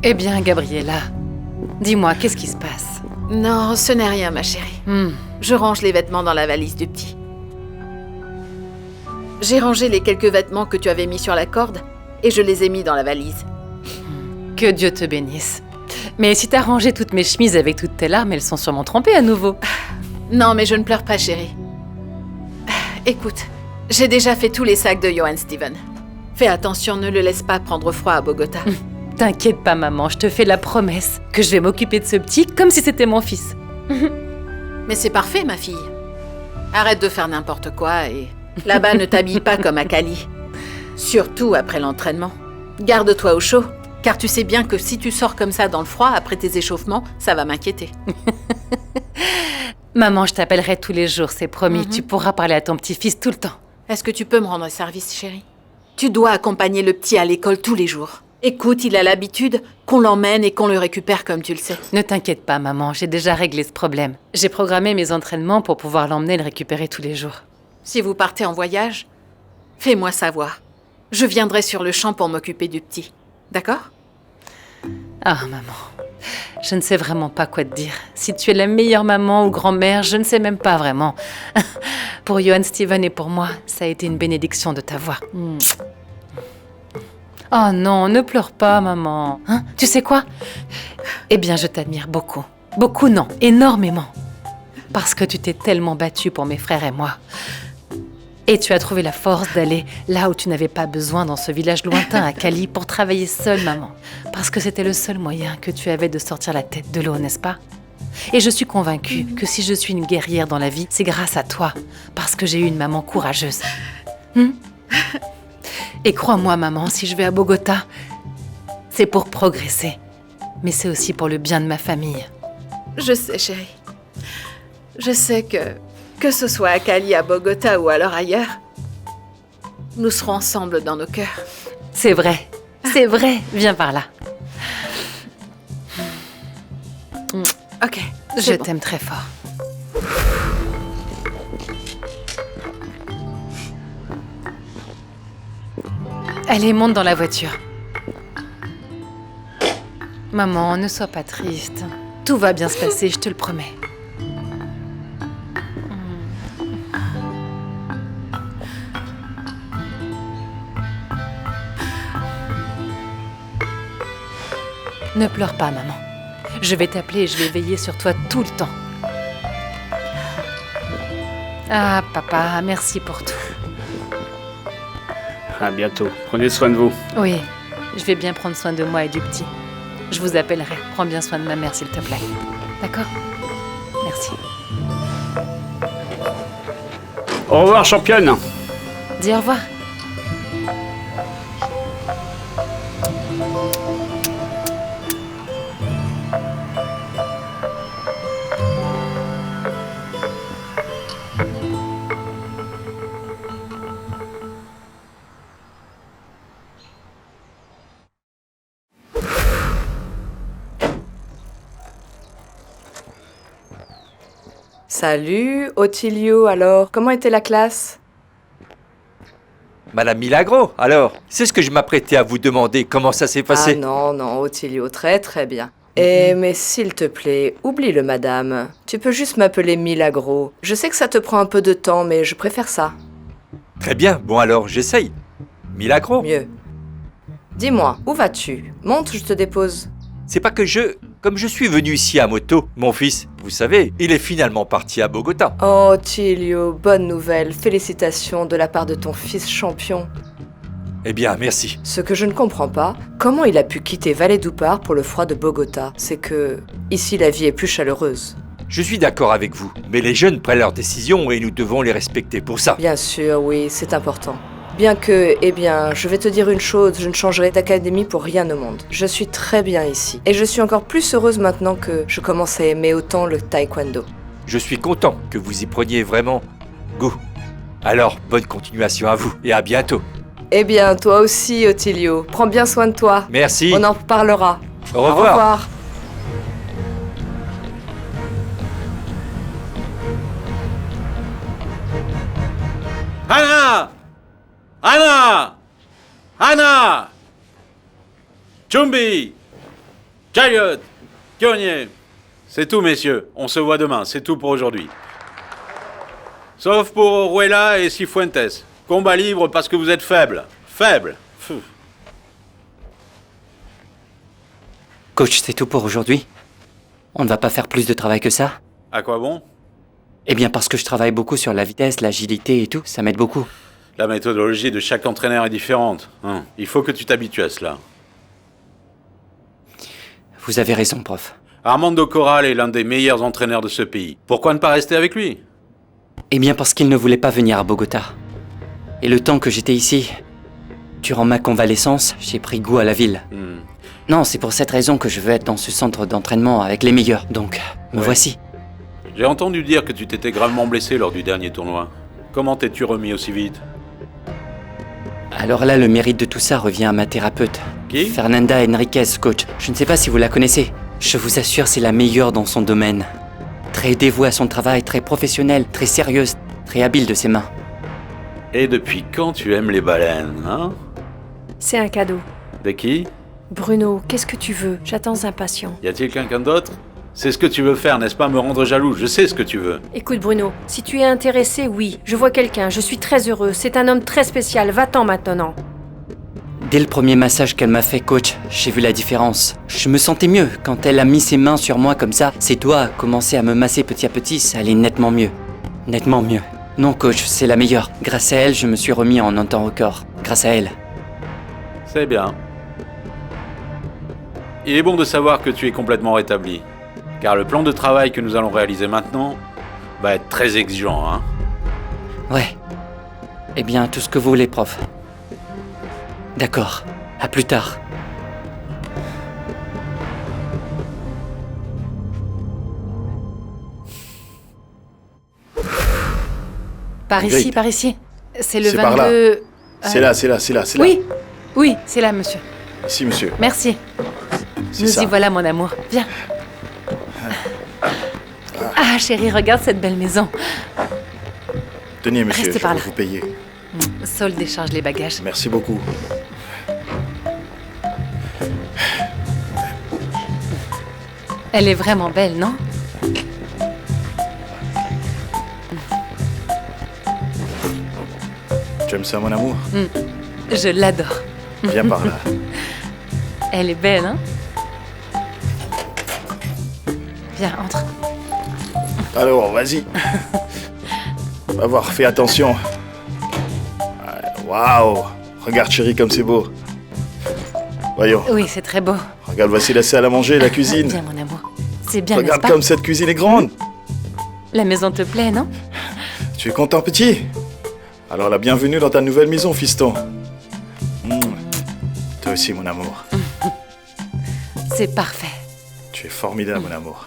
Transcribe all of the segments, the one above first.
Eh bien, Gabriella, dis-moi, qu'est-ce qui se passe? Non, ce n'est rien, ma chérie. Je range les vêtements dans la valise du petit. J'ai rangé les quelques vêtements que tu avais mis sur la corde et je les ai mis dans la valise. Que Dieu te bénisse. Mais si t'as rangé toutes mes chemises avec toutes tes larmes, elles sont sûrement trempées à nouveau. Non, mais je ne pleure pas, chérie. Écoute, j'ai déjà fait tous les sacs de Johann Steven. Fais attention, ne le laisse pas prendre froid à Bogota. T'inquiète pas, maman, je te fais la promesse que je vais m'occuper de ce petit comme si c'était mon fils. Mais c'est parfait, ma fille. Arrête de faire n'importe quoi et là-bas ne t'habille pas comme à Cali. Surtout après l'entraînement. Garde-toi au chaud, car tu sais bien que si tu sors comme ça dans le froid après tes échauffements, ça va m'inquiéter. Maman, je t'appellerai tous les jours, c'est promis. Tu pourras parler à ton petit-fils tout le temps. Est-ce que tu peux me rendre service, chérie? Tu dois accompagner le petit à l'école tous les jours. Écoute, il a l'habitude qu'on l'emmène et qu'on le récupère comme tu le sais. Ne t'inquiète pas, maman, j'ai déjà réglé ce problème. J'ai programmé mes entraînements pour pouvoir l'emmener et le récupérer tous les jours. Si vous partez en voyage, fais-moi savoir. Je viendrai sur le champ pour m'occuper du petit. D'accord? Ah, maman, je ne sais vraiment pas quoi te dire. Si tu es la meilleure maman ou grand-mère, je ne sais même pas vraiment. Pour Johann Steven et pour moi, ça a été une bénédiction de t'avoir. Oh non, ne pleure pas, maman. Hein? Tu sais quoi? Eh bien, je t'admire beaucoup. Beaucoup, non, énormément. Parce que tu t'es tellement battue pour mes frères et moi. Et tu as trouvé la force d'aller là où tu n'avais pas besoin, dans ce village lointain à Cali, pour travailler seule, maman. Parce que c'était le seul moyen que tu avais de sortir la tête de l'eau, n'est-ce pas? Et je suis convaincue que si je suis une guerrière dans la vie, c'est grâce à toi. Parce que j'ai eu une maman courageuse. Et crois-moi, maman, si je vais à Bogota, c'est pour progresser. Mais c'est aussi pour le bien de ma famille. Je sais, chérie. Je sais que ce soit à Cali, à Bogota ou alors ailleurs, nous serons ensemble dans nos cœurs. C'est vrai, viens par là. Ok, Je t'aime très fort. Allez, monte dans la voiture. Maman, ne sois pas triste. Tout va bien se passer, je te le promets. Ne pleure pas, maman. Je vais t'appeler et je vais veiller sur toi tout le temps. Ah, papa, merci pour tout. À bientôt. Prenez soin de vous. Oui, je vais bien prendre soin de moi et du petit. Je vous appellerai. Prends bien soin de ma mère, s'il te plaît. D'accord? Merci. Au revoir, championne. Dis au revoir. Salut, Ottilio, alors, comment était la classe? Madame Milagro, alors, c'est ce que je m'apprêtais à vous demander, comment ça s'est passé? Ah non, Ottilio, très très bien. Mais s'il te plaît, oublie le madame. Tu peux juste m'appeler Milagro. Je sais que ça te prend un peu de temps, mais je préfère ça. Très bien, bon alors, j'essaye. Milagro? Mieux. Dis-moi, où vas-tu? Monte, je te dépose. C'est pas que comme je suis venu ici à moto, mon fils, vous savez, il est finalement parti à Bogota. Oh, Ottilio, bonne nouvelle. Félicitations de la part de ton fils champion. Eh bien, merci. Ce que je ne comprends pas, comment il a pu quitter Valledupar pour le froid de Bogota? C'est que, ici, la vie est plus chaleureuse. Je suis d'accord avec vous, mais les jeunes prennent leurs décisions et nous devons les respecter pour ça. Bien sûr, oui, c'est important. Bien que, je vais te dire une chose, je ne changerai d'académie pour rien au monde. Je suis très bien ici. Et je suis encore plus heureuse maintenant que je commence à aimer autant le taekwondo. Je suis content que vous y preniez vraiment goût. Alors, bonne continuation à vous et à bientôt. Eh bien, toi aussi, Ottilio. Prends bien soin de toi. Merci. On en reparlera. Au revoir. Au revoir. Anna! Anna! Anna! Chumbi! Chariot, Pionnier. C'est tout, messieurs. On se voit demain. C'est tout pour aujourd'hui. Sauf pour Ruela et Cifuentes. Combat libre parce que vous êtes faibles. Faibles. Pfff. Coach, c'est tout pour aujourd'hui? On ne va pas faire plus de travail que ça? À quoi bon? Eh bien parce que je travaille beaucoup sur la vitesse, l'agilité et tout, ça m'aide beaucoup. La méthodologie de chaque entraîneur est différente. Hein. Il faut que tu t'habitues à cela. Vous avez raison, prof. Armando Corral est l'un des meilleurs entraîneurs de ce pays. Pourquoi ne pas rester avec lui? Eh bien parce qu'il ne voulait pas venir à Bogota. Et le temps que j'étais ici, durant ma convalescence, j'ai pris goût à la ville. Non, c'est pour cette raison que je veux être dans ce centre d'entraînement avec les meilleurs. Donc, me voici. J'ai entendu dire que tu t'étais gravement blessé lors du dernier tournoi. Comment t'es-tu remis aussi vite? Alors là, le mérite de tout ça revient à ma thérapeute. Qui? Fernanda Henriquez, coach. Je ne sais pas si vous la connaissez. Je vous assure, c'est la meilleure dans son domaine. Très dévouée à son travail, très professionnelle, très sérieuse, très habile de ses mains. Et depuis quand tu aimes les baleines, hein? C'est un cadeau. De qui? Bruno, qu'est-ce que tu veux? J'attends impatient. Y a-t-il quelqu'un d'autre? C'est ce que tu veux faire, n'est-ce pas? Me rendre jaloux, je sais ce que tu veux. Écoute Bruno, si tu es intéressé, oui, je vois quelqu'un, je suis très heureux, c'est un homme très spécial, va-t'en maintenant. Dès le premier massage qu'elle m'a fait, coach, j'ai vu la différence. Je me sentais mieux. Quand elle a mis ses mains sur moi comme ça, ses doigts commençaient à me masser petit à petit, ça allait nettement mieux. Nettement mieux. Non, coach, c'est la meilleure. Grâce à elle, je me suis remis en un temps record. Grâce à elle. C'est bien. Il est bon de savoir que tu es complètement rétabli. Car le plan de travail que nous allons réaliser maintenant va être très exigeant, hein? Ouais. Eh bien, tout ce que vous voulez, prof. D'accord. À plus tard. Par ici, Ingrid. par ici. C'est le C'est par 22... C'est là, c'est là, c'est là, c'est là. Oui, oui, c'est là, monsieur. Ici, monsieur. Merci. C'est Nous ça. y voilà, mon amour. Viens. Ah, chérie, regarde cette belle maison. Tenez, monsieur, Restez je par vais là. vous payer. Saul décharge les bagages. Merci beaucoup. Elle est vraiment belle, non? Tu aimes ça, mon amour? Je l'adore. Viens par là. Elle est belle, hein? Viens, entre. Alors, vas-y. Va voir, fais attention. Waouh! Regarde, chérie, comme c'est beau. Voyons, Oui, c'est très beau. regarde, voici la salle à manger, la cuisine. Viens, mon amour. C'est bien, n'est-ce Regarde pas? comme cette cuisine est grande. La maison te plaît, non? Tu es content, petit? Alors, la bienvenue dans ta nouvelle maison, fiston. Toi aussi, mon amour. C'est parfait. Tu es formidable, mon amour.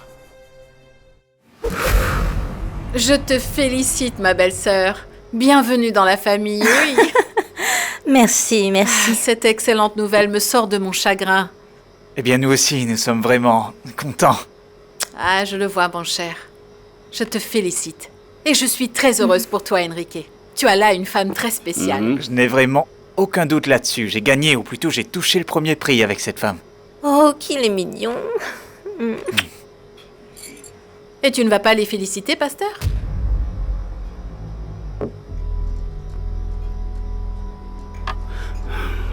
Je te félicite, ma belle-sœur. Bienvenue dans la famille, oui. Merci, merci. Cette excellente nouvelle me sort de mon chagrin. Eh bien, nous aussi, nous sommes vraiment contents. Ah, je le vois, mon cher. Je te félicite. Et je suis très heureuse pour toi, Enrique. Tu as là une femme très spéciale. Je n'ai vraiment aucun doute là-dessus. J'ai gagné, ou plutôt j'ai touché le premier prix avec cette femme. Oh, qu'il est mignon. Et tu ne vas pas les féliciter, pasteur?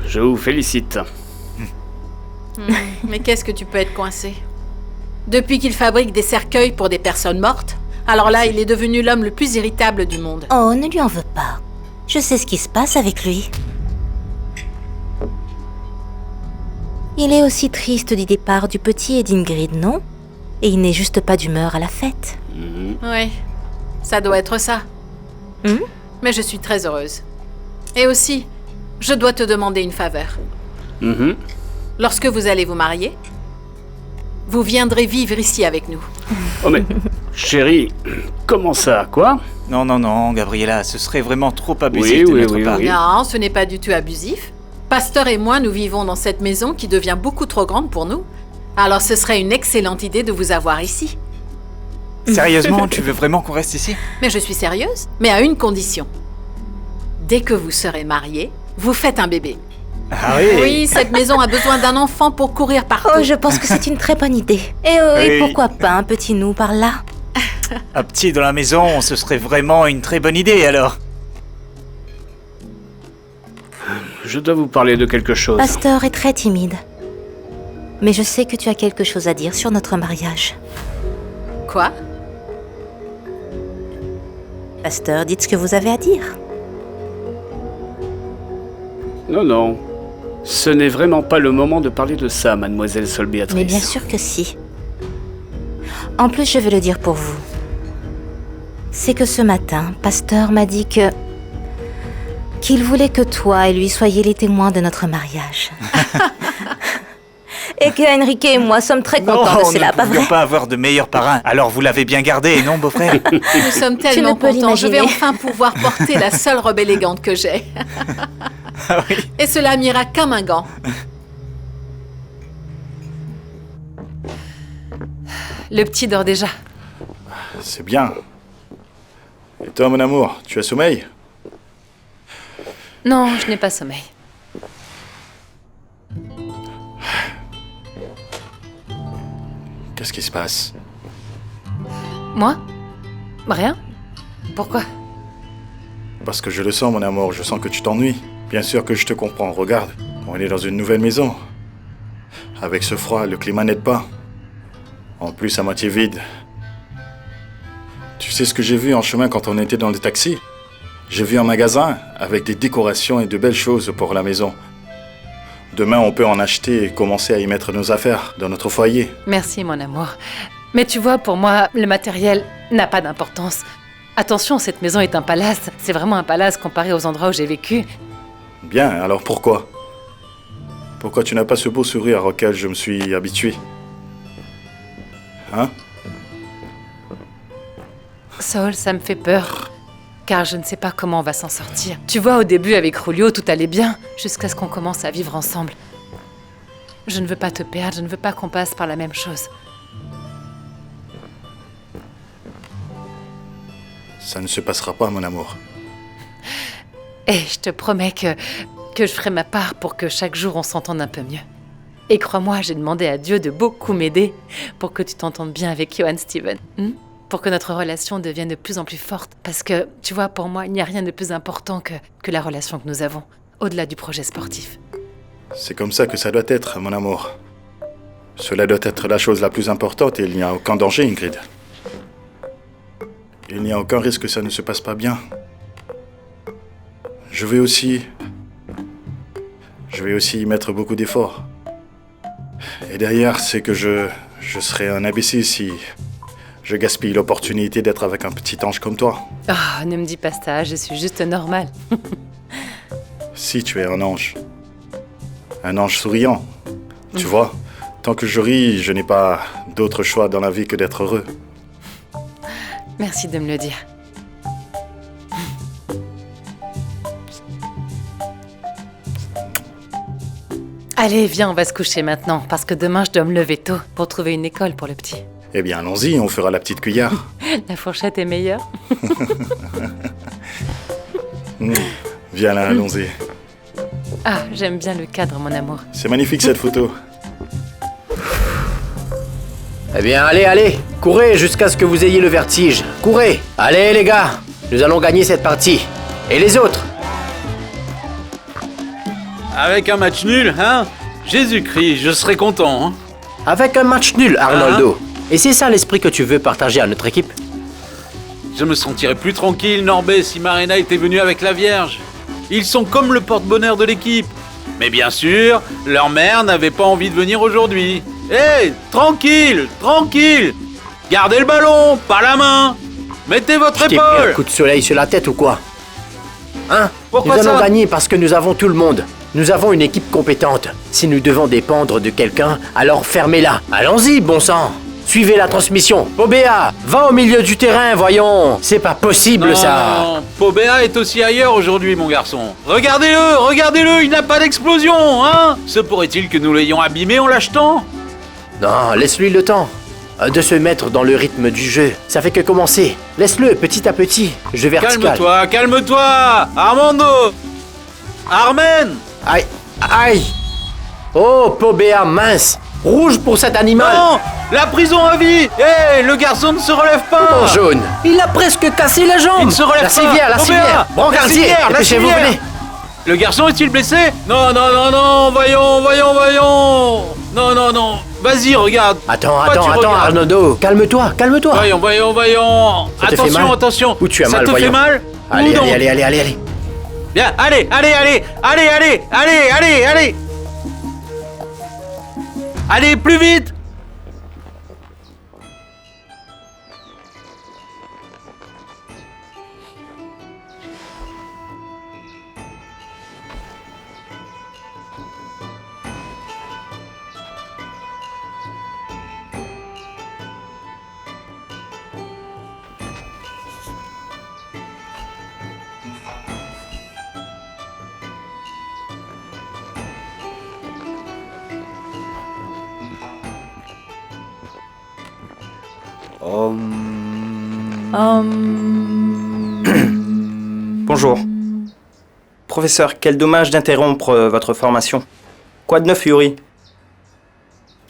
Je vous félicite. Mais qu'est-ce que tu peux être coincé? Depuis qu'il fabrique des cercueils pour des personnes mortes, alors là, il est devenu l'homme le plus irritable du monde. Oh, ne lui en veux pas. Je sais ce qui se passe avec lui. Il est aussi triste du départ du petit et d'Ingrid, non? Et il n'est juste pas d'humeur à la fête. Oui, ça doit être ça. Mais je suis très heureuse. Et aussi, je dois te demander une faveur. Lorsque vous allez vous marier, vous viendrez vivre ici avec nous. Oh mais, chérie, comment ça, quoi? Non, non, non, Gabriella, ce serait vraiment trop abusif de Oui, notre oui, part. oui. Non, ce n'est pas du tout abusif. Pasteur et moi, nous vivons dans cette maison qui devient beaucoup trop grande pour nous. Alors ce serait une excellente idée de vous avoir ici. Sérieusement, tu veux vraiment qu'on reste ici? Mais je suis sérieuse, mais à une condition. Dès que vous serez mariés, vous faites un bébé. Ah oui. Oui, cette maison a besoin d'un enfant pour courir partout. Oh, je pense que c'est une très bonne idée. Et, et pourquoi pas un petit nous par là? Un petit dans la maison, ce serait vraiment une très bonne idée alors. Je dois vous parler de quelque chose. Pasteur est très timide. Mais je sais que tu as quelque chose à dire sur notre mariage. Quoi? Pasteur, dites ce que vous avez à dire. Non, non. Ce n'est vraiment pas le moment de parler de ça, mademoiselle Sol Béatrice. Mais bien sûr que si. En plus, je vais le dire pour vous. C'est que ce matin, Pasteur m'a dit qu'il voulait que toi et lui soyez les témoins de notre mariage. Et que Enrique et moi sommes très contents de cela, pas vrai? Nous ne pouvions pas avoir de meilleur parrain. Alors vous l'avez bien gardé, non, beau-frère? Nous sommes tellement peux contents. Je vais l'imaginer. enfin pouvoir porter la seule robe élégante que j'ai. Ah oui. Et cela m'ira comme un gant. Le petit dort déjà. C'est bien. Et toi, mon amour, tu as sommeil? Non, je n'ai pas sommeil. Qu'est-ce qui se passe? Moi? Rien? Pourquoi? Parce que je le sens, mon amour, je sens que tu t'ennuies. Bien sûr que je te comprends, regarde, on est dans une nouvelle maison. Avec ce froid, le climat n'aide pas. En plus, à moitié vide. Tu sais ce que j'ai vu en chemin quand on était dans le taxi? J'ai vu un magasin avec des décorations et de belles choses pour la maison. Demain, on peut en acheter et commencer à y mettre nos affaires dans notre foyer. Merci, mon amour. Mais tu vois, pour moi, le matériel n'a pas d'importance. Attention, cette maison est un palace. C'est vraiment un palace comparé aux endroits où j'ai vécu. Bien, alors pourquoi? Pourquoi tu n'as pas ce beau sourire auquel je me suis habitué? Hein? Saul, ça me fait peur. Car je ne sais pas comment on va s'en sortir. Tu vois, au début, avec Julio, tout allait bien, jusqu'à ce qu'on commence à vivre ensemble. Je ne veux pas te perdre, je ne veux pas qu'on passe par la même chose. Ça ne se passera pas, mon amour. Et je te promets que je ferai ma part pour que chaque jour on s'entende un peu mieux. Et crois-moi, j'ai demandé à Dieu de beaucoup m'aider pour que tu t'entendes bien avec Johan Steven. Pour que notre relation devienne de plus en plus forte. Parce que, tu vois, pour moi, il n'y a rien de plus important que la relation que nous avons, au-delà du projet sportif. C'est comme ça que ça doit être, mon amour. Cela doit être la chose la plus importante et il n'y a aucun danger, Ingrid. Il n'y a aucun risque que ça ne se passe pas bien. Je vais aussi y mettre beaucoup d'efforts. Et derrière, c'est que je serais un imbécile si je gaspille l'opportunité d'être avec un petit ange comme toi. Oh, ne me dis pas ça, je suis juste normale. Si tu es un ange souriant, tu vois, tant que je ris, je n'ai pas d'autre choix dans la vie que d'être heureux. Merci de me le dire. Allez, viens, on va se coucher maintenant, parce que demain je dois me lever tôt pour trouver une école pour le petit. Eh bien, allons-y, on fera la petite cuillère. La fourchette est meilleure. Viens là, allons-y. Ah, j'aime bien le cadre, mon amour. C'est magnifique cette photo. Eh bien, allez, courez jusqu'à ce que vous ayez le vertige. Courez! Allez, les gars, nous allons gagner cette partie. Et les autres? Avec un match nul, hein? Jésus-Christ, je serais content, hein? Avec un match nul, Arnoldo. Et c'est ça l'esprit que tu veux partager à notre équipe? Je me sentirais plus tranquille, Norbé, si Marina était venue avec la Vierge. Ils sont comme le porte-bonheur de l'équipe. Mais bien sûr, leur mère n'avait pas envie de venir aujourd'hui. Hé, tranquille, tranquille! Gardez le ballon, pas la main! Mettez votre Je t'ai pris épaule! un coup de soleil sur la tête ou quoi? Hein? Pourquoi nous allons ça? gagner parce que nous avons tout le monde. Nous avons une équipe compétente. Si nous devons dépendre de quelqu'un, alors fermez-la. Allons-y, bon sang! Suivez la transmission. Pobéa, va au milieu du terrain, voyons. C'est pas possible, Non, ça. non, Pobéa est aussi ailleurs aujourd'hui, mon garçon. Regardez-le, il n'a pas d'explosion, hein? Se pourrait-il que nous l'ayons abîmé en l'achetant? Non, laisse-lui le temps de se mettre dans le rythme du jeu. Ça fait que commencer. Laisse-le petit à petit. Jeu vertical. Calme-toi, Armando! Armen! Aïe, Aïe! Oh, Pobéa, mince! Rouge pour cet animal! Non! La prison à vie! Hé, le garçon ne se relève pas! Mon jaune! Il a presque cassé la jambe! Il ne se relève la pas! civière, la Pobéa! civière! Brancardier! Dépêchez-vous, venez! Le garçon est-il blessé? Non, non, non, non, voyons! Non, non, non, vas-y, regarde! Attends, regardes Arnoldo! Calme-toi! Voyons! Ça te fait mal? Attention! Où tu as ça mal, te voyons. fait mal? Allez, Où donc? allez! Bien, allez! Allez, plus vite! Bonjour. Professeur, quel dommage d'interrompre votre formation. Quoi de neuf, Yuri?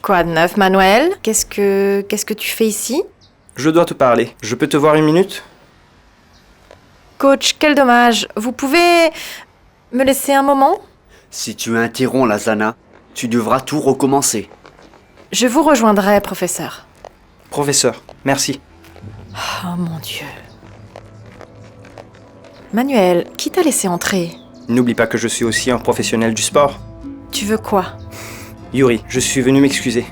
Quoi de neuf, Manuel? Qu'est-ce que tu fais ici? Je dois te parler. Je peux te voir une minute? Coach, quel dommage. Vous pouvez me laisser un moment? Si tu interromps Lazana, tu devras tout recommencer. Je vous rejoindrai, professeur. Professeur, merci. Oh mon Dieu. Manuel, qui t'a laissé entrer? N'oublie pas que je suis aussi un professionnel du sport. Tu veux quoi? Yuri, je suis venu m'excuser.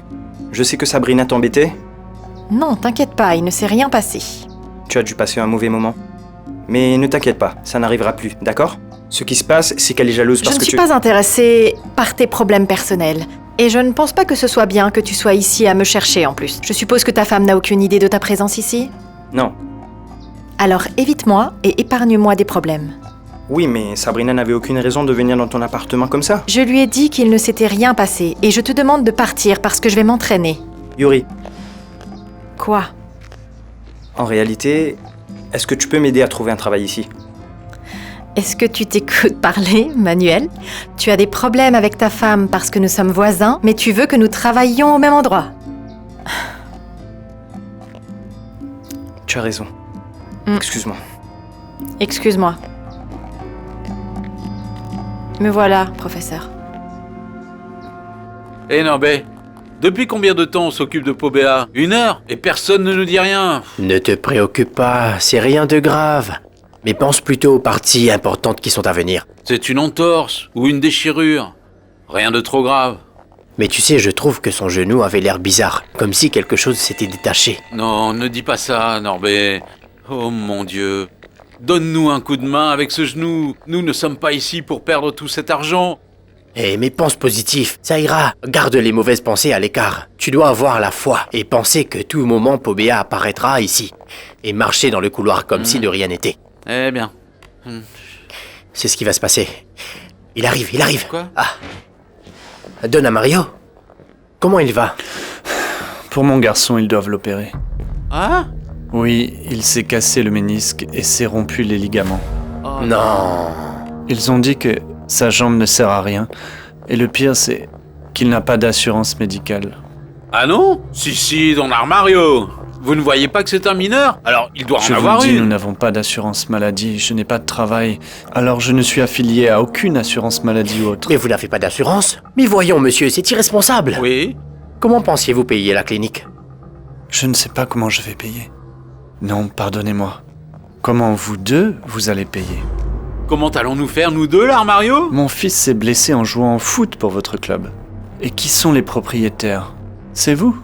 Je sais que Sabrina t'embêtait. Non, t'inquiète pas, il ne s'est rien passé. Tu as dû passer un mauvais moment. Mais ne t'inquiète pas, ça n'arrivera plus, d'accord? Ce qui se passe, c'est qu'elle est jalouse parce que Je ne suis pas intéressée par tes problèmes personnels. Et je ne pense pas que ce soit bien que tu sois ici à me chercher en plus. Je suppose que ta femme n'a aucune idée de ta présence ici? Non. Alors évite-moi et épargne-moi des problèmes. Oui, mais Sabrina n'avait aucune raison de venir dans ton appartement comme ça. Je lui ai dit qu'il ne s'était rien passé et je te demande de partir parce que je vais m'entraîner. Yuri. Quoi? En réalité, est-ce que tu peux m'aider à trouver un travail ici? Est-ce que tu t'écoutes parler, Manuel? Tu as des problèmes avec ta femme parce que nous sommes voisins, mais tu veux que nous travaillions au même endroit. Tu as raison. Excuse-moi. Excuse-moi. Me voilà, professeur. Eh non, depuis combien de temps on s'occupe de Pobéa? 1 heure? Et personne ne nous dit rien. Ne te préoccupe pas, c'est rien de grave. Mais pense plutôt aux parties importantes qui sont à venir. C'est une entorse ou une déchirure. Rien de trop grave. Mais tu sais, je trouve que son genou avait l'air bizarre, comme si quelque chose s'était détaché. Non, ne dis pas ça, Norbert. Oh mon Dieu. Donne-nous un coup de main avec ce genou. Nous ne sommes pas ici pour perdre tout cet argent. Eh, mais pense positif, ça ira. Garde les mauvaises pensées à l'écart. Tu dois avoir la foi et penser que tout moment Pobéa apparaîtra ici. Et marcher dans le couloir comme si de rien n'était. Eh bien. C'est ce qui va se passer. Il arrive. Quoi? Ah. Donne à Mario. Comment il va? Pour mon garçon, ils doivent l'opérer. Ah? Oui, il s'est cassé le ménisque et s'est rompu les ligaments. Oh, non. Ils ont dit que sa jambe ne sert à rien. Et le pire, c'est qu'il n'a pas d'assurance médicale. Ah non? Si, dans l'armario. Vous ne voyez pas que c'est un mineur? Alors, il doit Je en vous avoir le dis, une. nous n'avons pas d'assurance maladie, je n'ai pas de travail. Alors je ne suis affilié à aucune assurance maladie ou autre. Mais vous n'avez pas d'assurance? Mais voyons, monsieur, c'est irresponsable. Oui. Comment pensiez-vous payer la clinique? Je ne sais pas comment je vais payer. Non, pardonnez-moi. Comment vous deux, vous allez payer? Comment allons-nous faire, nous deux, l'armario? Mon fils s'est blessé en jouant au foot pour votre club. Et qui sont les propriétaires? C'est vous?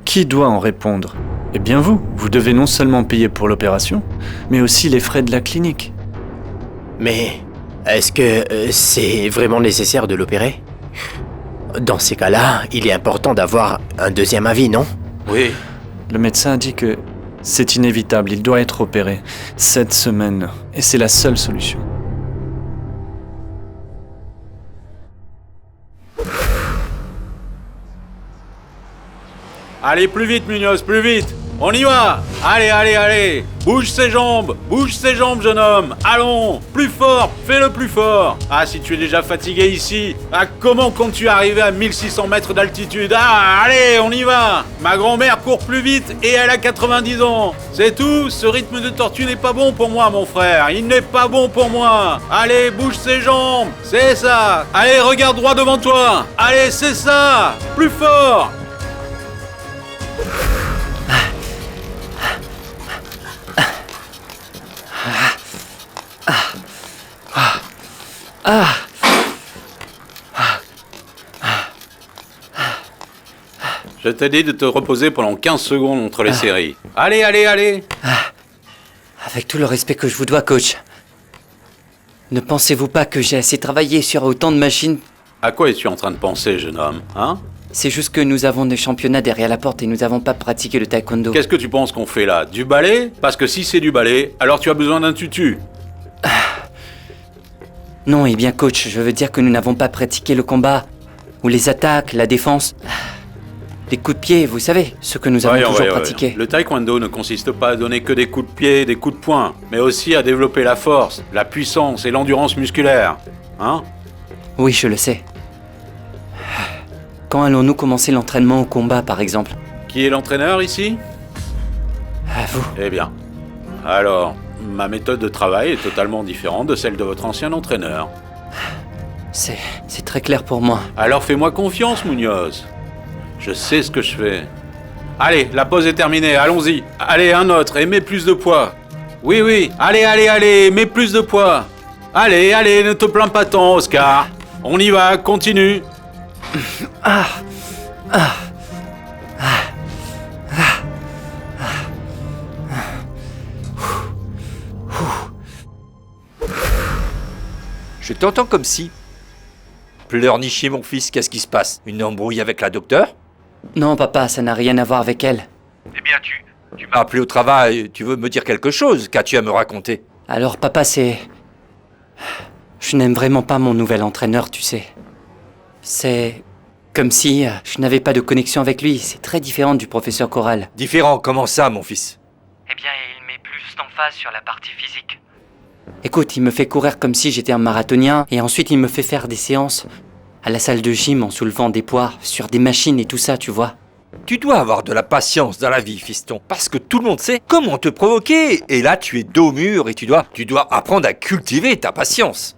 Qui doit en répondre? Eh bien vous devez non seulement payer pour l'opération, mais aussi les frais de la clinique. Mais est-ce que c'est vraiment nécessaire de l'opérer? Dans ces cas-là, il est important d'avoir un deuxième avis, non? Oui. Le médecin a dit que c'est inévitable, il doit être opéré cette semaine, et c'est la seule solution. Allez, plus vite, Munoz, plus vite. On y va! Allez, allez, allez! Bouge ses jambes, jeune homme! Allons! Plus fort! Fais-le plus fort! Ah, si tu es déjà fatigué ici, ah, comment comptes-tu arriver à 1600 mètres d'altitude? Ah, allez, on y va! Ma grand-mère court plus vite et elle a 90 ans! C'est tout, ce rythme de tortue n'est pas bon pour moi, mon frère! Il n'est pas bon pour moi! Allez, bouge ses jambes! C'est ça! Allez, regarde droit devant toi! Allez, c'est ça! Plus fort! Je t'ai dit de te reposer pendant 15 secondes entre les séries. Allez, allez, allez! Avec tout le respect que je vous dois, coach. Ne pensez-vous pas que j'ai assez travaillé sur autant de machines? À quoi es-tu en train de penser, jeune homme, hein? C'est juste que nous avons des championnats derrière la porte et nous n'avons pas pratiqué le taekwondo. Qu'est-ce que tu penses qu'on fait là? Du ballet? Parce que si c'est du ballet, alors tu as besoin d'un tutu. Non, eh bien coach, je veux dire que nous n'avons pas pratiqué le combat, ou les attaques, la défense, les coups de pied, vous savez, ce que nous avons toujours pratiqué. Le taekwondo ne consiste pas à donner que des coups de pied, des coups de poing, mais aussi à développer la force, la puissance et l'endurance musculaire. Hein? Oui, je le sais. Quand allons-nous commencer l'entraînement au combat, par exemple? Qui est l'entraîneur ici? À vous. Eh bien, alors, ma méthode de travail est totalement différente de celle de votre ancien entraîneur. C'est très clair pour moi. Alors fais-moi confiance, Munoz. Je sais ce que je fais. Allez, la pause est terminée, allons-y. Allez, un autre, et mets plus de poids. Oui, oui, allez, allez, allez, mets plus de poids. Allez, allez, ne te plains pas tant, Oscar. On y va, continue. Je t'entends comme si... Pleurnicher, mon fils, qu'est-ce qui se passe? Une embrouille avec la docteure? Non, papa, ça n'a rien à voir avec elle. Eh bien, tu m'as appelé au travail, tu veux me dire quelque chose? Qu'as-tu à me raconter? Alors, papa, je n'aime vraiment pas mon nouvel entraîneur, tu sais. C'est comme si je n'avais pas de connexion avec lui. C'est très différent du professeur Corral. Différent, comment ça, mon fils? Eh bien, il met plus d'emphase sur la partie physique. Écoute, il me fait courir comme si j'étais un marathonien, et ensuite il me fait faire des séances à la salle de gym en soulevant des poids, sur des machines et tout ça, tu vois. Tu dois avoir de la patience dans la vie, fiston, parce que tout le monde sait comment te provoquer, et là tu es dos au mur et tu dois apprendre à cultiver ta patience.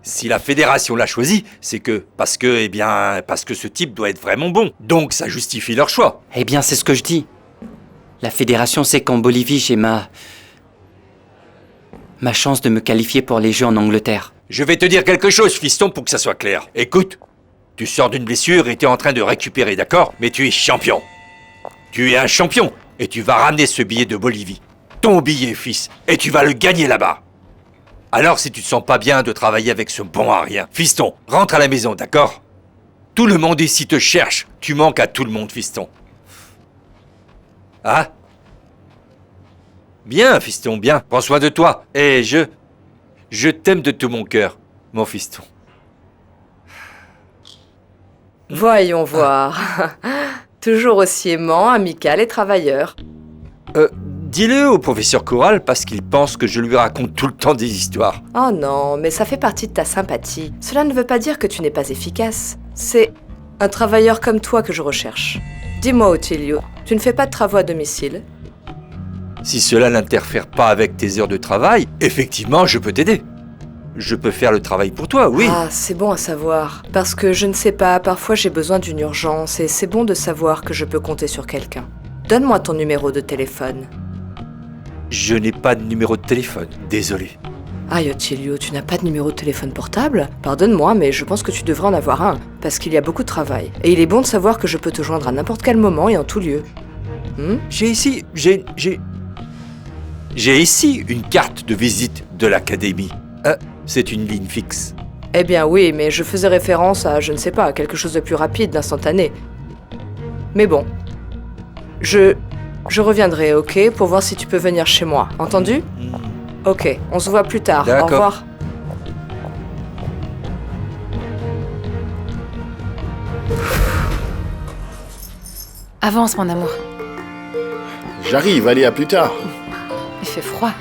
Si la fédération l'a choisi, c'est parce que ce type doit être vraiment bon, donc ça justifie leur choix. Eh bien, c'est ce que je dis. La fédération sait qu'en Bolivie, j'ai ma chance de me qualifier pour les Jeux en Angleterre. Je vais te dire quelque chose, fiston, pour que ça soit clair. Écoute, tu sors d'une blessure et t'es en train de récupérer, d'accord? Mais tu es champion. Tu es un champion, et tu vas ramener ce billet de Bolivie. Ton billet, fils, et tu vas le gagner là-bas. Alors si tu te sens pas bien de travailler avec ce bon à rien, fiston, rentre à la maison, d'accord? Tout le monde ici te cherche. Tu manques à tout le monde, fiston. Ah? Bien, fiston, bien. Prends soin de toi. Et je t'aime de tout mon cœur, mon fiston. Voyons voir. Toujours aussi aimant, amical et travailleur. Dis-le au professeur Corral parce qu'il pense que je lui raconte tout le temps des histoires. Oh non, mais ça fait partie de ta sympathie. Cela ne veut pas dire que tu n'es pas efficace. C'est un travailleur comme toi que je recherche. Dis-moi, Ottilio, tu ne fais pas de travaux à domicile? Si cela n'interfère pas avec tes heures de travail, effectivement, je peux t'aider. Je peux faire le travail pour toi, oui. Ah, c'est bon à savoir. Parce que je ne sais pas, parfois j'ai besoin d'une urgence et c'est bon de savoir que je peux compter sur quelqu'un. Donne-moi ton numéro de téléphone. Je n'ai pas de numéro de téléphone, désolé. Aïe, Ottilio, tu n'as pas de numéro de téléphone portable? Pardonne-moi, mais je pense que tu devrais en avoir un, parce qu'il y a beaucoup de travail. Et il est bon de savoir que je peux te joindre à n'importe quel moment et en tout lieu. J'ai ici une carte de visite de l'académie. C'est une ligne fixe. Eh bien oui, mais je faisais référence à, je ne sais pas, à quelque chose de plus rapide, d'instantané. Mais bon. Je reviendrai, ok, pour voir si tu peux venir chez moi. Entendu? Ok, on se voit plus tard. Au revoir. Avance, mon amour. J'arrive, allez, à plus tard. Il fait froid.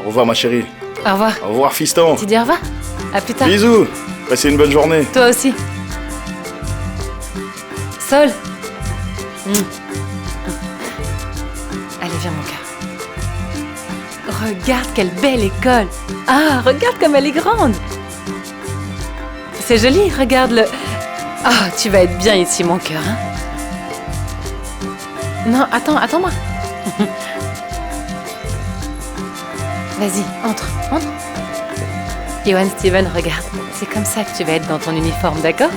Au revoir, ma chérie. Au revoir. Au revoir, fiston. Tu dis au revoir? À plus tard. Bisous. Passez une bonne journée. Toi aussi. Sol. Allez, viens, mon cœur. Regarde quelle belle école. Ah, regarde comme elle est grande. C'est joli, regarde le... Ah, tu vas être bien ici, mon cœur, hein? Non, attends-moi. Vas-y, entre. Johan Steven, regarde. C'est comme ça que tu vas être dans ton uniforme, d'accord?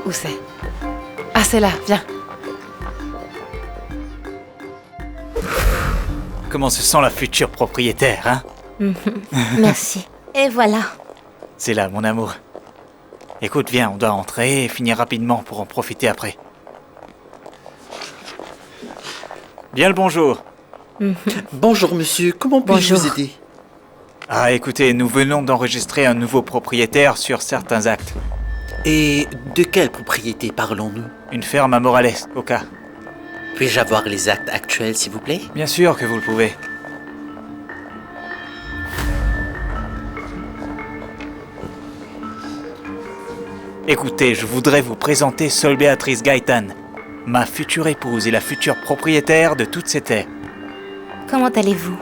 Où c'est? Ah, c'est là, viens. Comment se sent la future propriétaire, hein? Merci. Et voilà. C'est là, mon amour. Écoute, viens, on doit entrer et finir rapidement pour en profiter après. Bien le bonjour. Bonjour monsieur, comment puis-je vous aider? Ah, écoutez, nous venons d'enregistrer un nouveau propriétaire sur certains actes. Et de quelle propriété parlons-nous? Une ferme à Morales, au cas. Puis-je avoir les actes actuels, s'il vous plaît? Bien sûr que vous le pouvez. Écoutez, je voudrais vous présenter Sol Béatrice Gaëtan, ma future épouse et la future propriétaire de toutes ces terres. Comment allez-vous?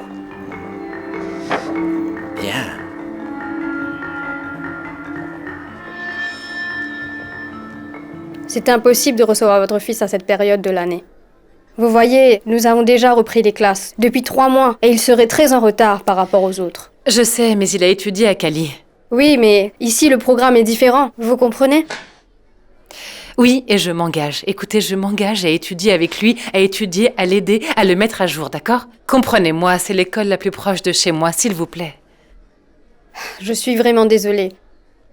Bien. C'est impossible de recevoir votre fils à cette période de l'année. Vous voyez, nous avons déjà repris les classes depuis 3 mois et il serait très en retard par rapport aux autres. Je sais, mais il a étudié à Cali. Oui, mais ici le programme est différent, vous comprenez? Oui, et je m'engage. Écoutez, je m'engage à étudier avec lui, à étudier, à l'aider, à le mettre à jour, d'accord? Comprenez-moi, c'est l'école la plus proche de chez moi, s'il vous plaît. Je suis vraiment désolée,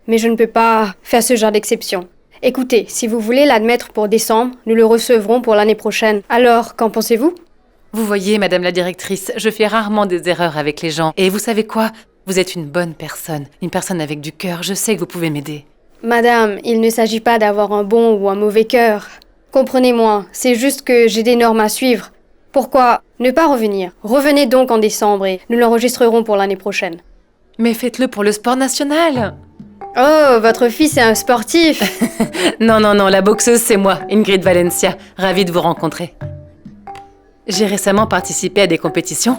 mais je ne peux pas faire ce genre d'exception. Écoutez, si vous voulez l'admettre pour décembre, nous le recevrons pour l'année prochaine. Alors, qu'en pensez-vous? Vous voyez, madame la directrice, je fais rarement des erreurs avec les gens. Et vous savez quoi? Vous êtes une bonne personne, une personne avec du cœur. Je sais que vous pouvez m'aider. Madame, il ne s'agit pas d'avoir un bon ou un mauvais cœur. Comprenez-moi, c'est juste que j'ai des normes à suivre. Pourquoi ne pas revenir? Revenez donc en décembre et nous l'enregistrerons pour l'année prochaine. Mais faites-le pour le sport national. Oh, votre fils est un sportif. Non, la boxeuse, c'est moi, Ingrid Valencia. Ravie de vous rencontrer. J'ai récemment participé à des compétitions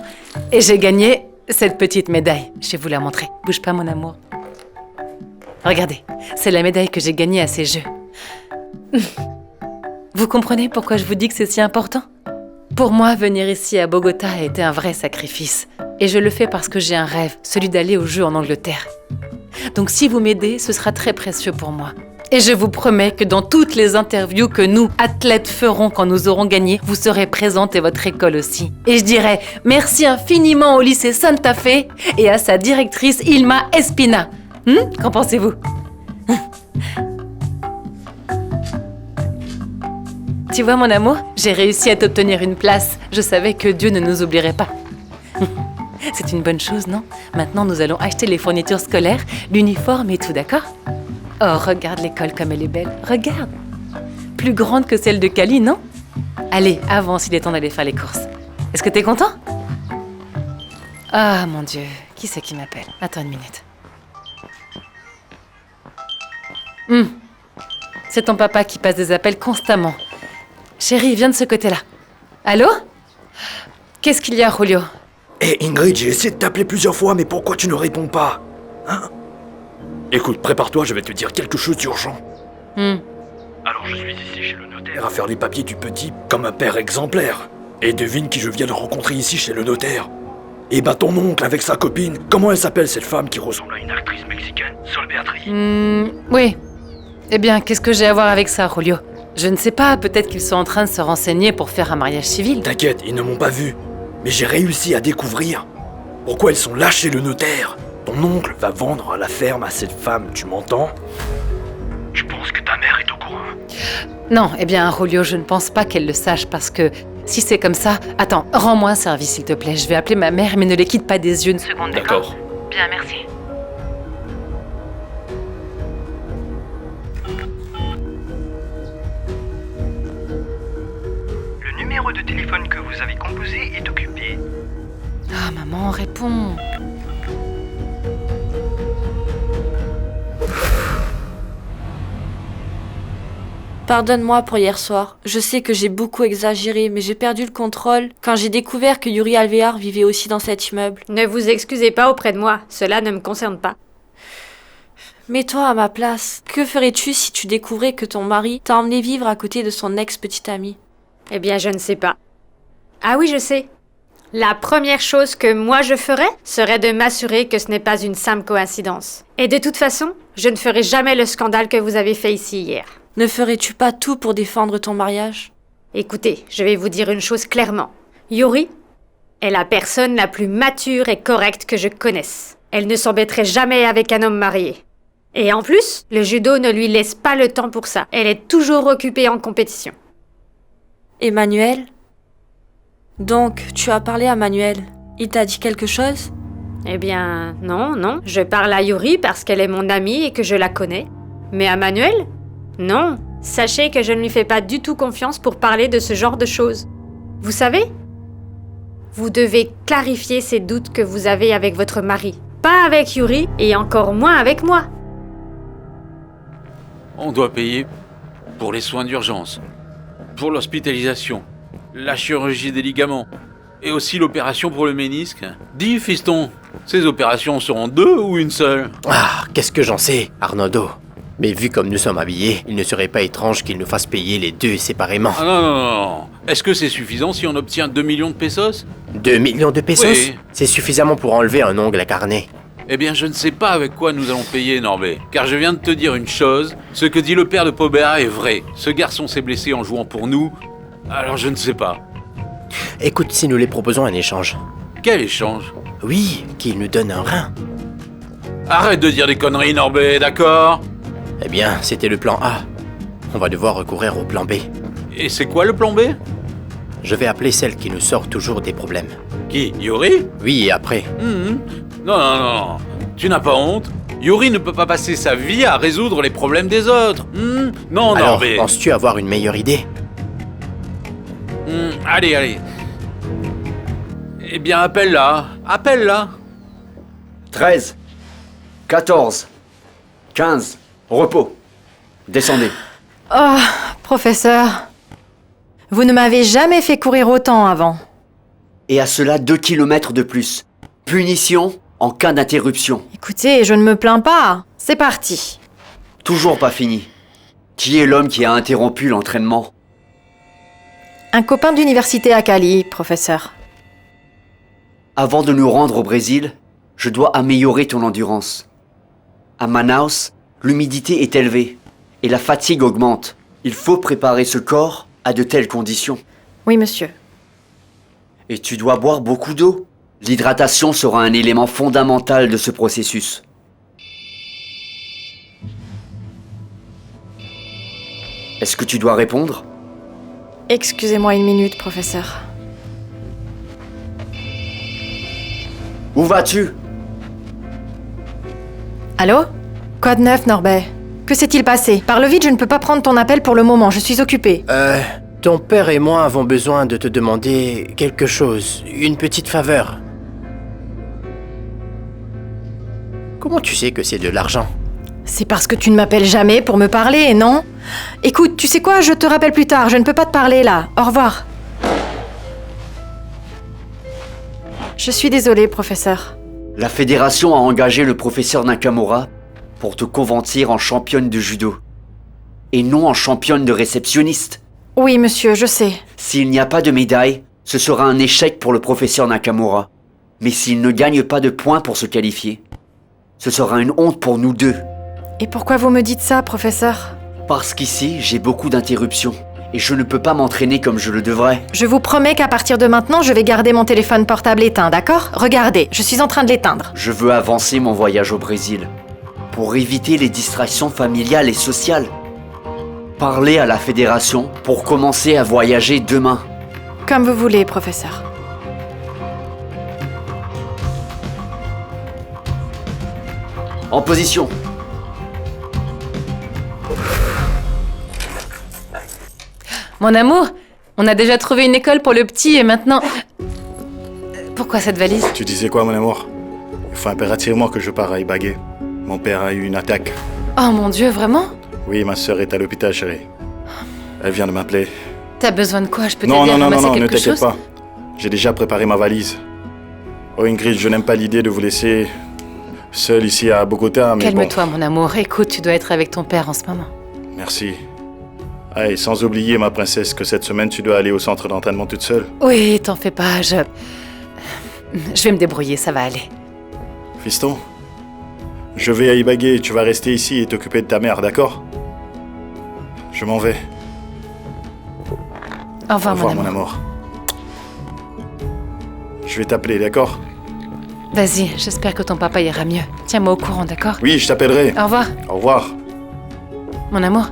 et j'ai gagné cette petite médaille. Je vais vous la montrer. Bouge pas, mon amour. Regardez, c'est la médaille que j'ai gagnée à ces Jeux. Vous comprenez pourquoi je vous dis que c'est si important? Pour moi, venir ici à Bogota a été un vrai sacrifice. Et je le fais parce que j'ai un rêve, celui d'aller aux Jeux en Angleterre. Donc si vous m'aidez, ce sera très précieux pour moi. Et je vous promets que dans toutes les interviews que nous, athlètes, ferons quand nous aurons gagné, vous serez présente et votre école aussi. Et je dirai merci infiniment au lycée Santa Fe et à sa directrice Ilma Espina. Qu'en pensez-vous? Tu vois mon amour, j'ai réussi à t'obtenir une place. Je savais que Dieu ne nous oublierait pas. C'est une bonne chose, non? Maintenant, nous allons acheter les fournitures scolaires, l'uniforme et tout, d'accord? Oh, regarde l'école comme elle est belle. Regarde! Plus grande que celle de Cali, non? Allez, avance, il est temps d'aller faire les courses. Est-ce que t'es content? Ah, mon Dieu. Qui c'est qui m'appelle? Attends une minute. C'est ton papa qui passe des appels constamment. Chérie, viens de ce côté-là. Allô? Qu'est-ce qu'il y a, Julio? Hé Ingrid, j'ai essayé de t'appeler plusieurs fois, mais pourquoi tu ne réponds pas? Hein? Écoute, prépare-toi, je vais te dire quelque chose d'urgent. Alors je suis ici chez le notaire à faire les papiers du petit comme un père exemplaire. Et devine qui je viens de rencontrer ici chez le notaire. Eh ben ton oncle avec sa copine, comment elle s'appelle cette femme qui ressemble à une actrice mexicaine, Sol Béatrice? Oui. Eh bien, qu'est-ce que j'ai à voir avec ça, Julio? Je ne sais pas, peut-être qu'ils sont en train de se renseigner pour faire un mariage civil. T'inquiète, ils ne m'ont pas vu. Mais j'ai réussi à découvrir pourquoi ils sont là chez le notaire. Ton oncle va vendre la ferme à cette femme, tu m'entends? Je pense que ta mère est au courant. Non, eh bien, Julio, je ne pense pas qu'elle le sache parce que si c'est comme ça... Attends, rends-moi un service, s'il te plaît. Je vais appeler ma mère, mais ne les quitte pas des yeux une seconde, d'accord? Bien, merci. de téléphone que vous avez composé est occupé. Ah, maman, réponds. Pardonne-moi pour hier soir. Je sais que j'ai beaucoup exagéré, mais j'ai perdu le contrôle quand j'ai découvert que Yuri Alvear vivait aussi dans cet immeuble. Ne vous excusez pas auprès de moi, cela ne me concerne pas. Mets-toi à ma place. Que ferais-tu si tu découvrais que ton mari t'a emmené vivre à côté de son ex-petite amie? Eh bien, je ne sais pas. Ah oui, je sais. La première chose que moi je ferais serait de m'assurer que ce n'est pas une simple coïncidence. Et de toute façon, je ne ferai jamais le scandale que vous avez fait ici hier. Ne ferais-tu pas tout pour défendre ton mariage? Écoutez, je vais vous dire une chose clairement. Yuri est la personne la plus mature et correcte que je connaisse. Elle ne s'embêterait jamais avec un homme marié. Et en plus, le judo ne lui laisse pas le temps pour ça. Elle est toujours occupée en compétition. Emmanuel? Donc, tu as parlé à Manuel. Il t'a dit quelque chose? Eh bien, non. Je parle à Yuri parce qu'elle est mon amie et que je la connais. Mais à Manuel? Non. Sachez que je ne lui fais pas du tout confiance pour parler de ce genre de choses. Vous savez? Vous devez clarifier ces doutes que vous avez avec votre mari. Pas avec Yuri et encore moins avec moi. On doit payer pour les soins d'urgence, pour l'hospitalisation, la chirurgie des ligaments et aussi l'opération pour le ménisque. Dis, fiston, ces opérations seront 2 ou une seule? Ah, qu'est-ce que j'en sais, Arnoldo? Mais vu comme nous sommes habillés, il ne serait pas étrange qu'il nous fasse payer les 2 séparément. Ah non. Est-ce que c'est suffisant si on obtient 2 millions de pesos? 2 millions de pesos? Oui. C'est suffisamment pour enlever un ongle à carnet. Eh bien, je ne sais pas avec quoi nous allons payer, Norbert. Car je viens de te dire une chose, ce que dit le père de Pobea est vrai. Ce garçon s'est blessé en jouant pour nous, alors je ne sais pas. Écoute, si nous les proposons un échange. Quel échange? Oui, qu'il nous donne un rein. Arrête de dire des conneries, Norbert, d'accord? Eh bien, c'était le plan A. On va devoir recourir au plan B. Et c'est quoi le plan B? Je vais appeler celle qui nous sort toujours des problèmes. Qui? Yuri? Oui, et après. Non. Tu n'as pas honte? Yuri ne peut pas passer sa vie à résoudre les problèmes des autres. Non, alors, Norbert. penses-tu avoir une meilleure idée? Allez. Eh bien, appelle-la. 13, 14, 15, repos. Descendez. Oh, professeur. Vous ne m'avez jamais fait courir autant avant. Et à cela 2 kilomètres de plus. Punition en cas d'interruption. Écoutez, je ne me plains pas. C'est parti. Toujours pas fini. Qui est l'homme qui a interrompu l'entraînement? Un copain d'université à Cali, professeur. Avant de nous rendre au Brésil, je dois améliorer ton endurance. À Manaus, l'humidité est élevée et la fatigue augmente. Il faut préparer ce corps à de telles conditions. Oui, monsieur. Et tu dois boire beaucoup d'eau. L'hydratation sera un élément fondamental de ce processus. Est-ce que tu dois répondre? Excusez-moi une minute, professeur. Où vas-tu? Allô? Code 9, Norbert. Que s'est-il passé? Parle vite, je ne peux pas prendre ton appel pour le moment, je suis occupée. Ton père et moi avons besoin de te demander quelque chose, une petite faveur. Comment tu sais que c'est de l'argent? C'est parce que tu ne m'appelles jamais pour me parler, non? Écoute, tu sais quoi? Je te rappelle plus tard, je ne peux pas te parler là. Au revoir. Je suis désolée, professeur. La fédération a engagé le professeur Nakamura pour te convertir en championne de judo. Et non en championne de réceptionniste. Oui, monsieur, je sais. S'il n'y a pas de médaille, ce sera un échec pour le professeur Nakamura. Mais s'il ne gagne pas de points pour se qualifier, ce sera une honte pour nous deux. Et pourquoi vous me dites ça, professeur? Parce qu'ici, j'ai beaucoup d'interruptions. Et je ne peux pas m'entraîner comme je le devrais. Je vous promets qu'à partir de maintenant, je vais garder mon téléphone portable éteint, d'accord? Regardez, je suis en train de l'éteindre. Je veux avancer mon voyage au Brésil. Pour éviter les distractions familiales et sociales. Parler à la fédération pour commencer à voyager demain. Comme vous voulez, professeur. En position. Mon amour, On a déjà trouvé une école pour le petit et maintenant... Pourquoi cette valise? Tu disais quoi, mon amour? Il faut impérativement que je parte à Ibagué. Mon père a eu une attaque. Oh mon Dieu, vraiment? Oui, ma sœur est à l'hôpital, chérie. Elle vient de m'appeler. T'as besoin de quoi? Je peux Non, t'aider à ramasser ne quelque t'inquiète chose? pas. J'ai déjà préparé ma valise. Oh Ingrid, je n'aime pas l'idée de vous laisser seule ici à Bogota, mais bon. Calme-toi, mon amour. Écoute, tu dois être avec ton père en ce moment. Merci. Ah, et sans oublier, ma princesse, que cette semaine, tu dois aller au centre d'entraînement toute seule. Oui, t'en fais pas, je vais me débrouiller, ça va aller. Fiston, je vais à Ibagué, tu vas rester ici et t'occuper de ta mère, d'accord? Je m'en vais. Au revoir, mon amour. Je vais t'appeler, d'accord? Vas-y, j'espère que ton papa ira mieux. Tiens-moi au courant, d'accord? Oui, je t'appellerai. Au revoir. Au revoir. Mon amour,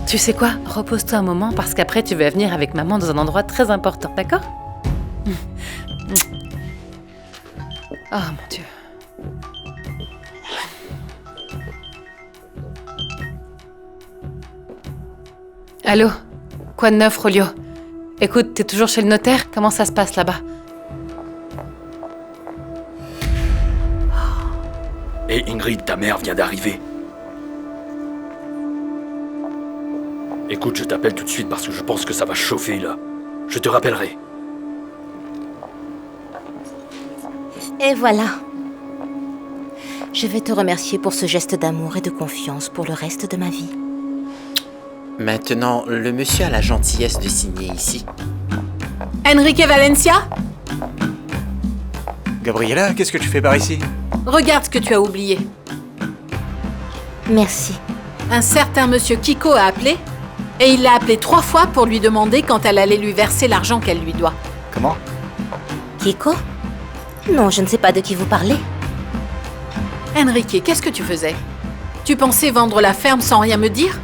tu sais quoi? Repose-toi un moment parce qu'après tu vas venir avec maman dans un endroit très important, d'accord? Oh mon Dieu. Allô? Quoi de neuf, Rolio? Écoute, t'es toujours chez le notaire? Comment ça se passe là-bas? Et Ingrid, ta mère vient d'arriver. Écoute, je t'appelle tout de suite parce que je pense que ça va chauffer là. Je te rappellerai. Et voilà. Je vais te remercier pour ce geste d'amour et de confiance pour le reste de ma vie. Maintenant, le monsieur a la gentillesse de signer ici. Enrique Valencia? Gabriella, qu'est-ce que tu fais par ici? Regarde ce que tu as oublié. Merci. Un certain monsieur Kiko a appelé et il l'a appelé 3 fois pour lui demander quand elle allait lui verser l'argent qu'elle lui doit. Comment? Kiko? Non, je ne sais pas de qui vous parlez. Enrique, qu'est-ce que tu faisais? Tu pensais vendre la ferme sans rien me dire?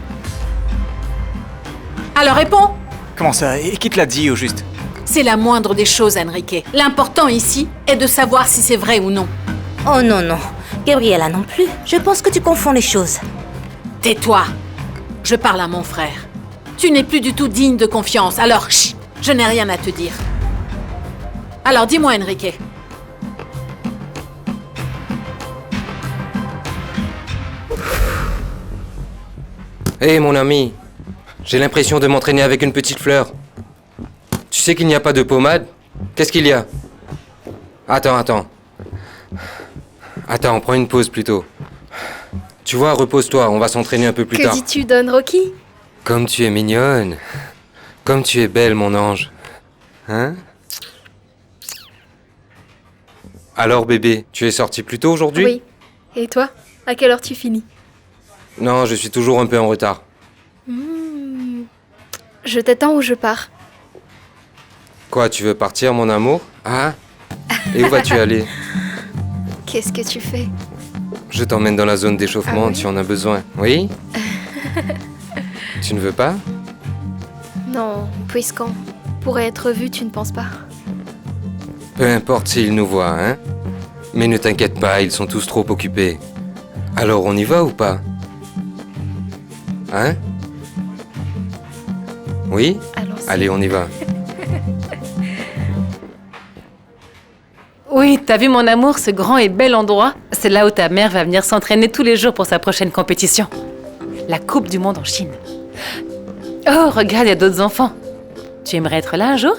Alors réponds! Comment ça? Et qui te l'a dit au juste? C'est la moindre des choses, Enrique. L'important ici est de savoir si c'est vrai ou non. Oh non, non. Gabriella non plus. Je pense que tu confonds les choses. Tais-toi! Je parle à mon frère. Tu n'es plus du tout digne de confiance, alors chut, je n'ai rien à te dire. Alors dis-moi, Enrique. Hé, mon ami, j'ai l'impression de m'entraîner avec une petite fleur. Tu sais qu'il n'y a pas de pommade? Qu'est-ce qu'il y a? Attends, on prend une pause plutôt. Tu vois, repose-toi, on va s'entraîner un peu plus tard. Que dis-tu, Don Rocky? Comme tu es mignonne. Comme tu es belle, mon ange. Hein? Alors, bébé, tu es sorti plus tôt aujourd'hui? Oui. Et toi? À quelle heure tu finis? Non, je suis toujours un peu en retard. Je t'attends ou je pars? Quoi, tu veux partir, mon amour? Ah? Et où vas-tu aller? Qu'est-ce que tu fais? Je t'emmène dans la zone d'échauffement si on a besoin. Oui? Tu ne veux pas? Non, puisqu'on pourrait être vu, tu ne penses pas? Peu importe s'ils nous voient, hein? Mais ne t'inquiète pas, ils sont tous trop occupés. Alors on y va ou pas? Hein? Oui? Allez, on y va. Oui, t'as vu mon amour, ce grand et bel endroit? C'est là où ta mère va venir s'entraîner tous les jours pour sa prochaine compétition. La Coupe du Monde en Chine. Oh, regarde, il y a d'autres enfants. Tu aimerais être là un jour?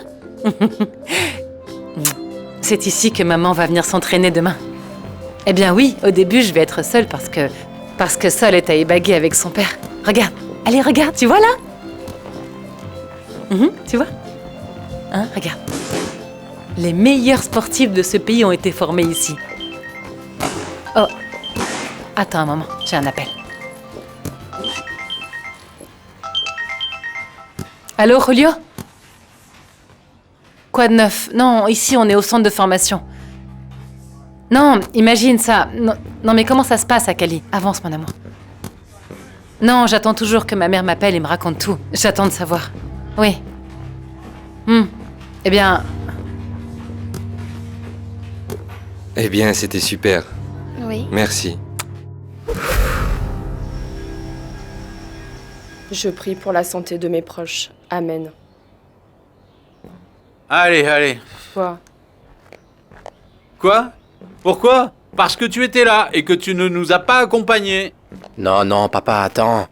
C'est ici que maman va venir s'entraîner demain. Eh bien oui, au début, je vais être seule parce que Sol est à Ibagué avec son père. Regarde, allez, regarde, tu vois là? Tu vois? Hein, regarde. Les meilleurs sportifs de ce pays ont été formés ici. Oh, attends un moment, j'ai un appel. Allô, Julio? Quoi de neuf? Non, ici on est au centre de formation. Non, imagine ça. Non, mais comment ça se passe à Cali? Avance, mon amour. Non, j'attends toujours que ma mère m'appelle et me raconte tout. J'attends de savoir. Oui. Eh bien... Eh bien, c'était super. Oui. Merci. Je prie pour la santé de mes proches. Amen. Allez, allez. Quoi? Quoi? Pourquoi? Parce que tu étais là et que tu ne nous as pas accompagnés. Non, non, papa, attends.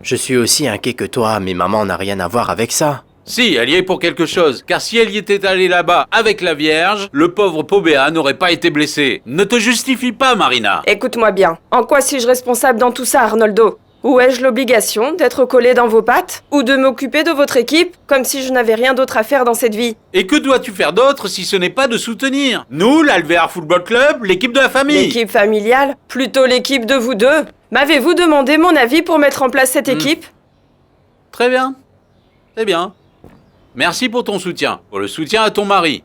Je suis aussi inquiet que toi, mais maman n'a rien à voir avec ça. Si, elle y est pour quelque chose, car si elle y était allée là-bas avec la Vierge, le pauvre Pobea n'aurait pas été blessé. Ne te justifie pas, Marina. Écoute-moi bien. En quoi suis-je responsable dans tout ça, Arnoldo? Ou ai-je l'obligation d'être collé dans vos pattes? Ou de m'occuper de votre équipe, comme si je n'avais rien d'autre à faire dans cette vie? Et que dois-tu faire d'autre si ce n'est pas de soutenir? Nous, l'Alvear Football Club, l'équipe de la famille. L'équipe familiale? Plutôt l'équipe de vous deux. M'avez-vous demandé mon avis pour mettre en place cette équipe? Très bien. Très bien. Merci pour ton soutien. Pour le soutien à ton mari.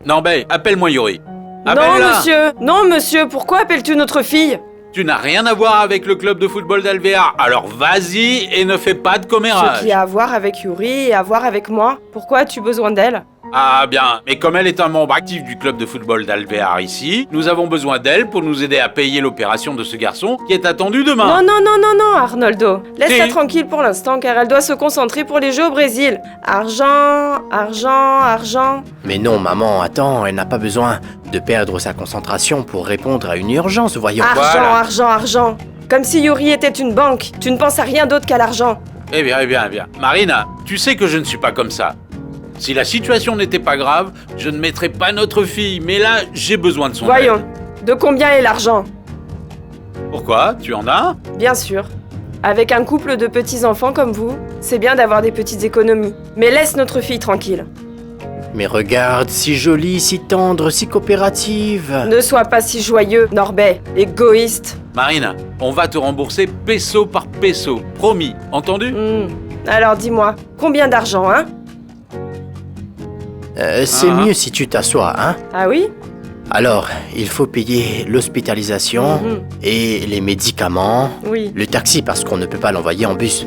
Norbert, appelle-moi Yuri. Non, Appelle-la. monsieur. Non, monsieur. Pourquoi appelles-tu notre fille? Tu n'as rien à voir avec le club de football d'Alvear, alors vas-y et ne fais pas de commérage. Ce qui a à voir avec Yuri et à voir avec moi. Pourquoi as-tu besoin d'elle? Ah bien, mais comme elle est un membre actif du club de football d'Alvear ici, nous avons besoin d'elle pour nous aider à payer l'opération de ce garçon qui est attendu demain. Non, non, non, non, non, Arnoldo. Laisse-la Si. tranquille pour l'instant car elle doit se concentrer pour les Jeux au Brésil. Argent, argent, argent. Mais non, maman, attends, elle n'a pas besoin de perdre sa concentration pour répondre à une urgence, voyons. Argent, argent, argent. Comme si Yuri était une banque. Tu ne penses à rien d'autre qu'à l'argent. Eh bien, eh bien, eh bien. Marina, tu sais que je ne suis pas comme ça. Si la situation n'était pas grave, je ne mettrais pas notre fille, mais là, j'ai besoin de son Voyons. aide. De combien est l'argent? Pourquoi? Tu en as? Bien sûr. Avec un couple de petits-enfants comme vous, c'est bien d'avoir des petites économies. Mais laisse notre fille tranquille. Mais regarde, si jolie, si tendre, si coopérative. Ne sois pas si joyeux, Norbert. Égoïste. Marina, on va te rembourser peso par peso. Promis, entendu? Alors dis-moi, combien d'argent, hein? C'est mieux si tu t'assois, hein? Ah oui? Alors, il faut payer l'hospitalisation et les médicaments, Oui. le taxi parce qu'on ne peut pas l'envoyer en bus.